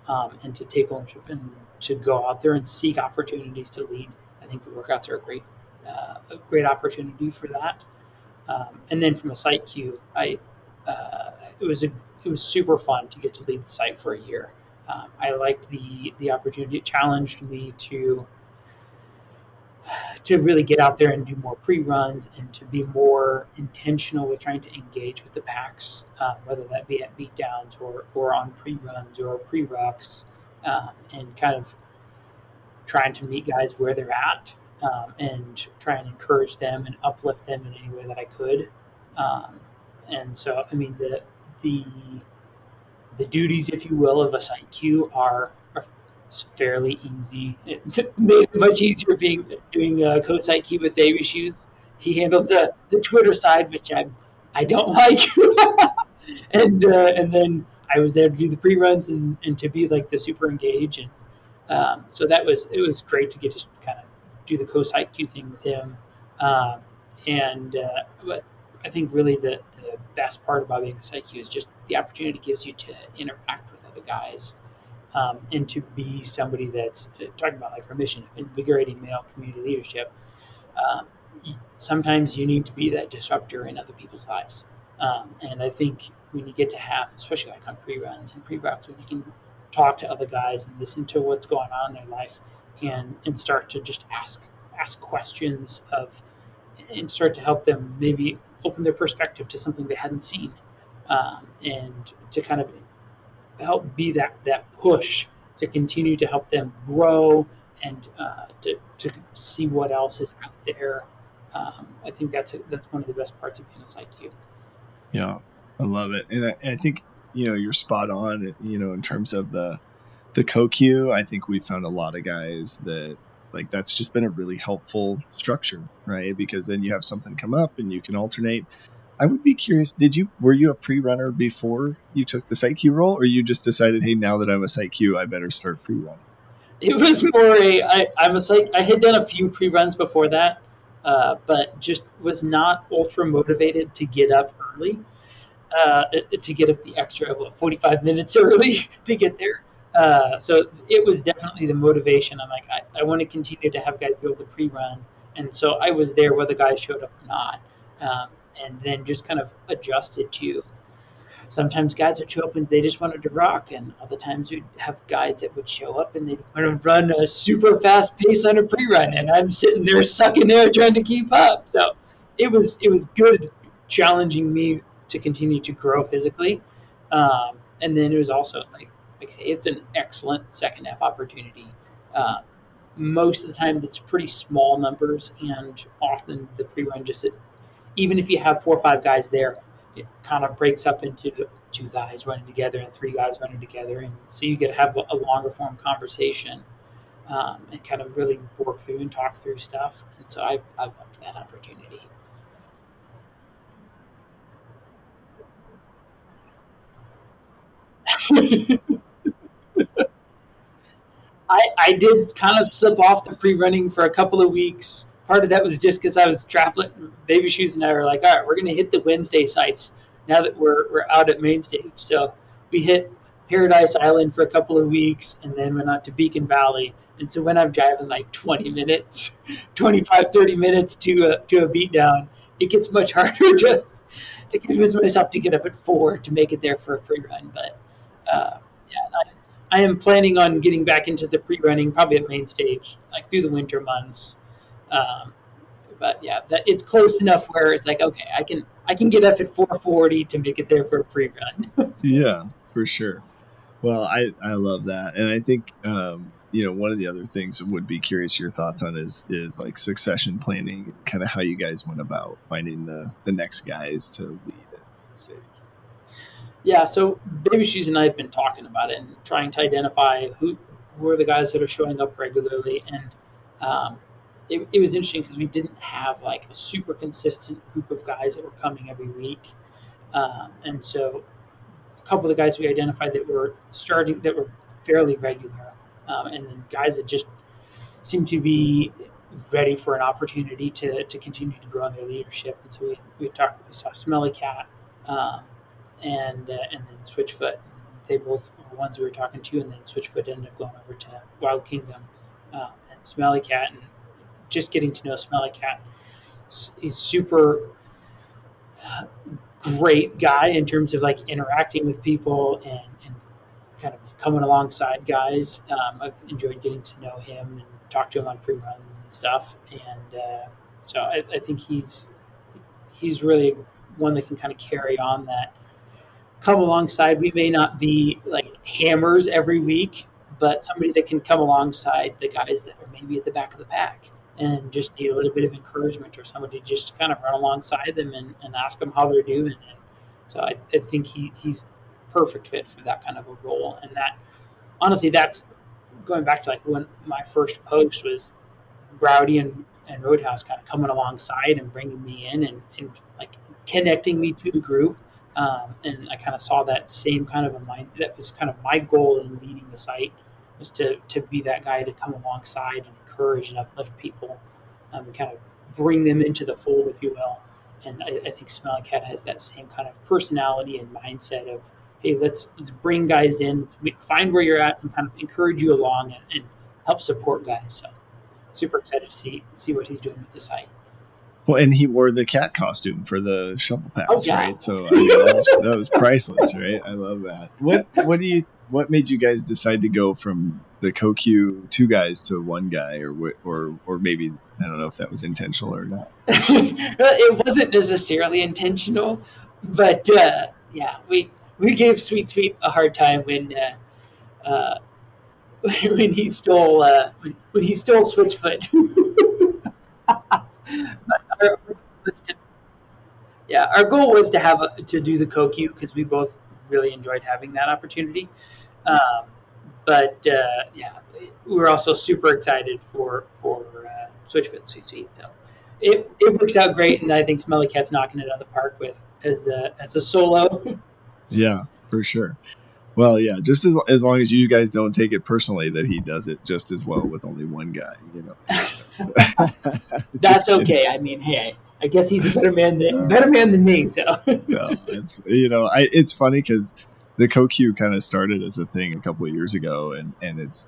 and to take ownership and to go out there and seek opportunities to lead. I think the workouts are a great opportunity for that. And then from a site queue, it was super fun to get to lead the site for a year. I liked the opportunity. It challenged me to really get out there and do more pre-runs and to be more intentional with trying to engage with the packs, whether that be at beatdowns or on pre-runs or pre-rucks, and kind of trying to meet guys where they're at, and try and encourage them and uplift them in any way that I could. And so, I mean, the duties, if you will, of a site queue are fairly easy. It made it much easier doing co-site queue with Baby Shoes. He handled the Twitter side, which I don't like. And then I was there to do the pre-runs and to be like the super engage. And so it was great to get to kind of do the co-site queue thing with him. But I think really the best part about being a site queue is just the opportunity it gives you to interact with other guys. And to be somebody that's talking about like our mission of invigorating male community leadership. Sometimes you need to be that disruptor in other people's lives. And I think when you get to have, especially like on pre-runs and pre-rucks, when you can talk to other guys and listen to what's going on in their life, and start to just ask questions and start to help them maybe open their perspective to something they hadn't seen, and to kind of help be that push to continue to help them grow and to see what else is out there. I think that's one of the best parts of being a site queue. Yeah, I love it, and I think you're spot on. In terms of the co-queue, I think we found a lot of guys that like that's just been a really helpful structure, right? Because then you have something come up and you can alternate. I would be curious, were you a pre-runner before you took the site queue role, or you just decided, hey, now that I'm a site queue, I better start pre-running? It was more I had done a few pre-runs before that, but just was not ultra motivated to get up early, to get up the extra 45 minutes early to get there. So it was definitely the motivation. I'm like, I want to continue to have guys be able to pre-run, and so I was there whether guys showed up or not. And then just kind of adjusted to, sometimes guys would show up and they just wanted to rock, and other times you'd have guys that would show up and they'd want to run a super fast pace on a pre-run, and I'm sitting there sucking air trying to keep up. So it was good, challenging me to continue to grow physically, and then it was also like I say, it's an excellent second half opportunity. Most of the time it's pretty small numbers, and often the pre-run just even if you have 4 or 5 guys there, it kind of breaks up into 2 guys running together and 3 guys running together. And so you get to have a longer form conversation, and kind of really work through and talk through stuff. And so I loved that opportunity. I did kind of slip off the pre-running for a couple of weeks, part of that was just because I was traveling. Baby Shoes and I were like, all right, we're going to hit the Wednesday sites now that we're out at main stage. So we hit Paradise Island for a couple of weeks and then went out to Beacon Valley. And so when I'm driving like 20 minutes, 25, 30 minutes to a beat down, it gets much harder to convince myself to get up at 4 to make it there for a free run. But yeah, I am planning on getting back into the pre-running, probably at main stage, like through the winter months. Um, but yeah, that it's close enough where it's like, okay, I can get up at 4:40 to make it there for a free run. Yeah, for sure. Well, I love that, and I think one of the other things I would be curious your thoughts on is like succession planning, kind of how you guys went about finding the next guys to lead at main stage. Yeah, so Baby Shoes and I have been talking about it and trying to identify who are the guys that are showing up regularly. And it was interesting because we didn't have like a super consistent group of guys that were coming every week. And so a couple of the guys we identified that were fairly regular, and then guys that just seemed to be ready for an opportunity to continue to grow in their leadership. And so we saw Smelly Cat. And then Switchfoot. They both were ones we were talking to, and then Switchfoot ended up going over to Wild Kingdom. And Smelly Cat, and just getting to know Smelly Cat, he's super great guy in terms of like interacting with people and kind of coming alongside guys. I've enjoyed getting to know him and talk to him on pre-runs and stuff. And so I think he's really one that can kind of carry on that. Come alongside. We may not be like hammers every week, but somebody that can come alongside the guys that are maybe at the back of the pack and just need a little bit of encouragement, or somebody just to kind of run alongside them and ask them how they're doing. And so I think he's perfect fit for that kind of a role. And that, honestly, that's going back to like when my first post was Rowdy and Roadhouse kind of coming alongside and bringing me in and like connecting me to the group. And I kind of saw that same kind of a mind. That was kind of my goal in leading the site, was to be that guy to come alongside and encourage and uplift people, and kind of bring them into the fold, if you will. And I think Smelly Cat has that same kind of personality and mindset of, hey, let's bring guys in, find where you're at, and kind of encourage you along and help support guys. So super excited to see what he's doing with the site. Well, and he wore the cat costume for the shovel pass, Oh, yeah. right? So I mean, that was priceless, right? I love that. What made you guys decide to go from the co-queue 2 guys to 1 guy, or maybe, I don't know if that was intentional or not. It wasn't necessarily intentional, but yeah, we gave Sweet a hard time when he stole Switchfoot. Our goal was to do the co-queue because we both really enjoyed having that opportunity. But we were also super excited for Switchfoot Sweet. So it works out great, and I think Smelly Cat's knocking it out of the park with as a solo. Yeah, for sure. Well, yeah, just as long as you guys don't take it personally that he does it just as well with only 1 guy, That's okay. I mean, hey, I guess he's a better man than me. So no, it's funny because the co-queue kind of started as a thing a couple of years ago, and it's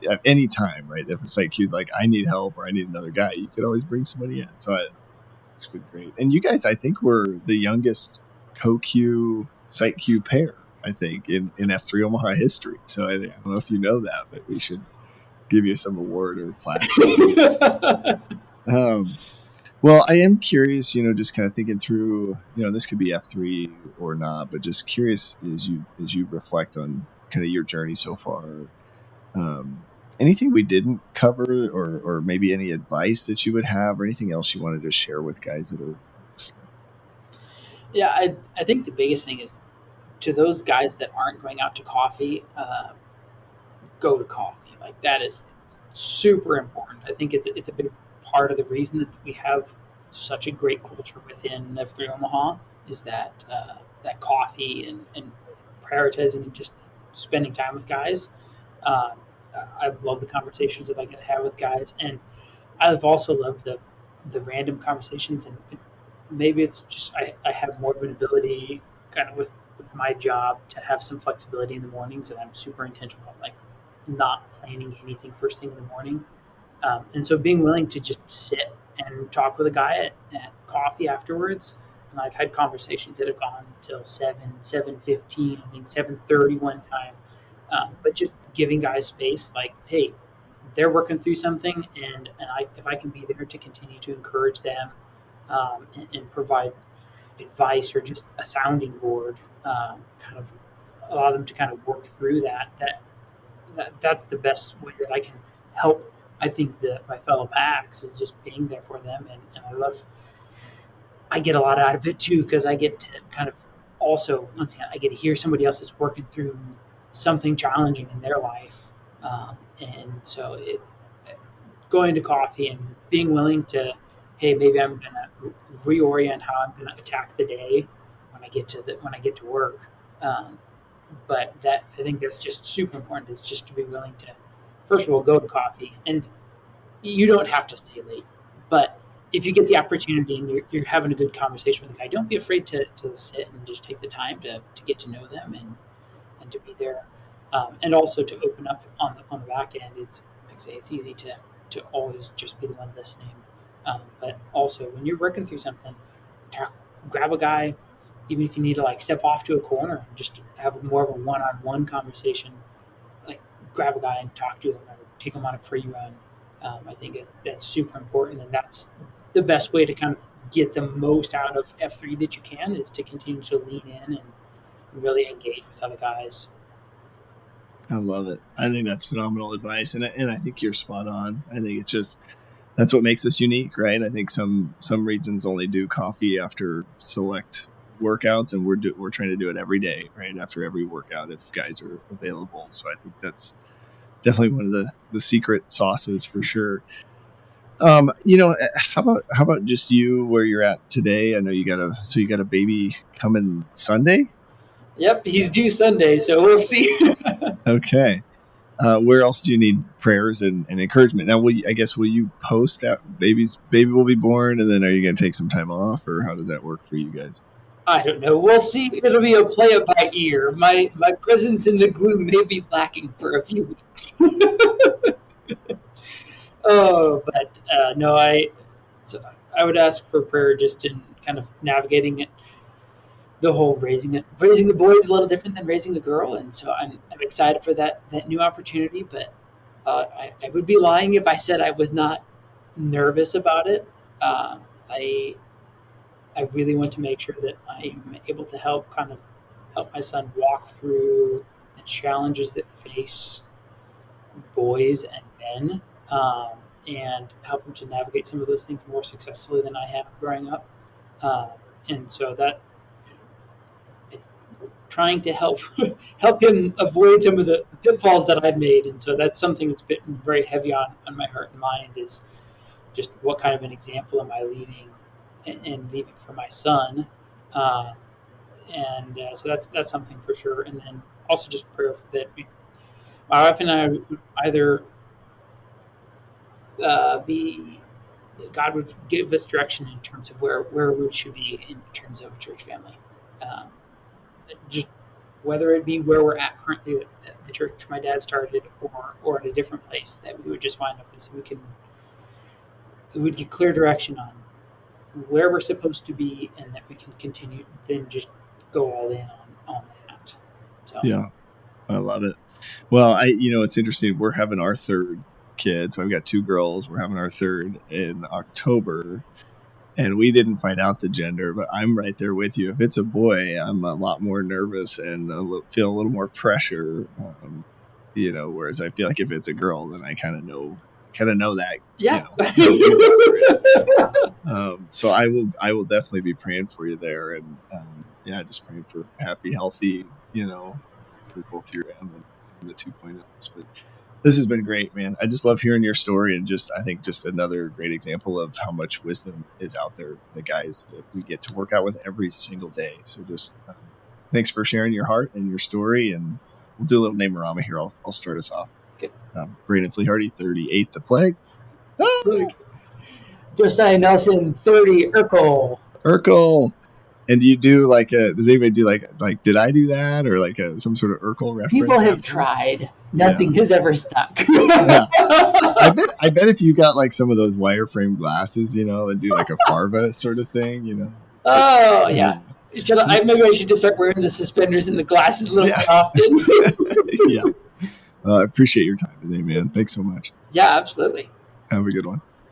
at any time, right? If a site queue's like, I need help or I need another guy, you could always bring somebody in. So it's been great. And you guys, I think, were the youngest co-queue site queue pair, I think, in F3 Omaha history. So I don't know if you know that, but we should give you some award or plaque. Well, I am curious, just kind of thinking through, this could be F3 or not, but just curious as you reflect on kind of your journey so far. Anything we didn't cover, or maybe any advice that you would have, or anything else you wanted to share with guys that are listening? Yeah, I think the biggest thing is, to those guys that aren't going out to coffee, go to coffee. Like that is super important. I think it's a big part of the reason that we have such a great culture within F3 Omaha is that that coffee and prioritizing and just spending time with guys. I love the conversations that I get to have with guys, and I've also loved the the random conversations, and maybe it's just I have more of an ability kind of with my job to have some flexibility in the mornings, and I'm super intentional about like not planning anything first thing in the morning. And so being willing to just sit and talk with a guy at coffee afterwards. And I've had conversations that have gone until 7:15, I think 7:30 one time. But just giving guys space, like, hey, they're working through something, and if I can be there to continue to encourage them, and provide advice or just a sounding board, kind of allow them to kind of work through that's the best way that I can help. I think that my fellow packs is just being there for them, and I get a lot out of it too, because I get to kind of also, once again, I get to hear somebody else that's working through something challenging in their life, and so going to coffee and being willing to, hey, maybe I'm gonna reorient how I'm gonna attack the day when I get to work. But that, I think that's just super important, is just to be willing to, first of all, go to coffee. And you don't have to stay late, but if you get the opportunity and you're having a good conversation with a guy, don't be afraid to sit and just take the time to get to know them and to be there, and also to open up on the back end. It's like I say, it's easy to always just be the one listening, but also when you're working through something, grab a guy, even if you need to like step off to a corner and just have more of a one-on-one conversation. Like, grab a guy and talk to him, or take him on a pre-run. I think that's super important, and that's the best way to kind of get the most out of F3 that you can, is to continue to lean in and really engage with other guys. I love it. I think that's phenomenal advice, and I think you're spot on. I think it's just, that's what makes us unique, right? I think some regions only do coffee after select workouts, and we're trying to do it every day, right, after every workout if guys are available. So I think that's definitely one of the secret sauces for sure. How about just you, where you're at today? I know you got a baby coming Sunday. Yep, he's due Sunday, so we'll see. Okay. Where else do you need prayers and encouragement? Now, will you post that baby will be born, and then are you going to take some time off, or how does that work for you guys? I don't know. We'll see. It'll be a play it by ear. My presence in the glue may be lacking for a few weeks. But no, I would ask for prayer just in kind of navigating it. The whole raising a boy is a little different than raising a girl, and so I'm excited for that new opportunity. But I would be lying if I said I was not nervous about it. I really want to make sure that I'm able to help my son walk through the challenges that face boys and men, and help him to navigate some of those things more successfully than I have growing up. And so that, trying to help him avoid some of the pitfalls that I've made. And so that's something that's been very heavy on my heart and mind, is just what kind of an example am I leaving and leaving for my son. So that's something for sure. And then also just prayer that my wife and I would either God would give us direction in terms of where we should be in terms of a church family. Just whether it be where we're at currently at the church my dad started, or at a different place, that we would just find a place that we'd get clear direction on where we're supposed to be, and that we can continue, then just go all in on that. So yeah, I love it. Well, it's interesting. We're having our third kid, so I've got 2 girls. We're having our third in October. And we didn't find out the gender, but I'm right there with you. If it's a boy, I'm a lot more nervous and feel a little more pressure. Whereas I feel like if it's a girl, then I kind of know that. Yeah. So I will definitely be praying for you there, and just praying for happy, healthy, for both your and the 2.0s. But this has been great, man. I just love hearing your story, and I think just another great example of how much wisdom is out there, the guys that we get to work out with every single day. So just thanks for sharing your heart and your story, and we'll do a little name-a-rama here. I'll start us off. Okay. Brandon Fleehardy, 38, The Plague. Josiah Nelson, 30, Urkel. Urkel. And do you do does anybody do did I do that or some sort of Urkel reference? People have tried. Nothing has ever stuck. Yeah. I bet if you got some of those wireframe glasses, and do a Farva sort of thing, Oh, yeah. Maybe I should just start wearing the suspenders and the glasses a little more often. Yeah. I appreciate your time today, man. Thanks so much. Yeah, absolutely. Have a good one.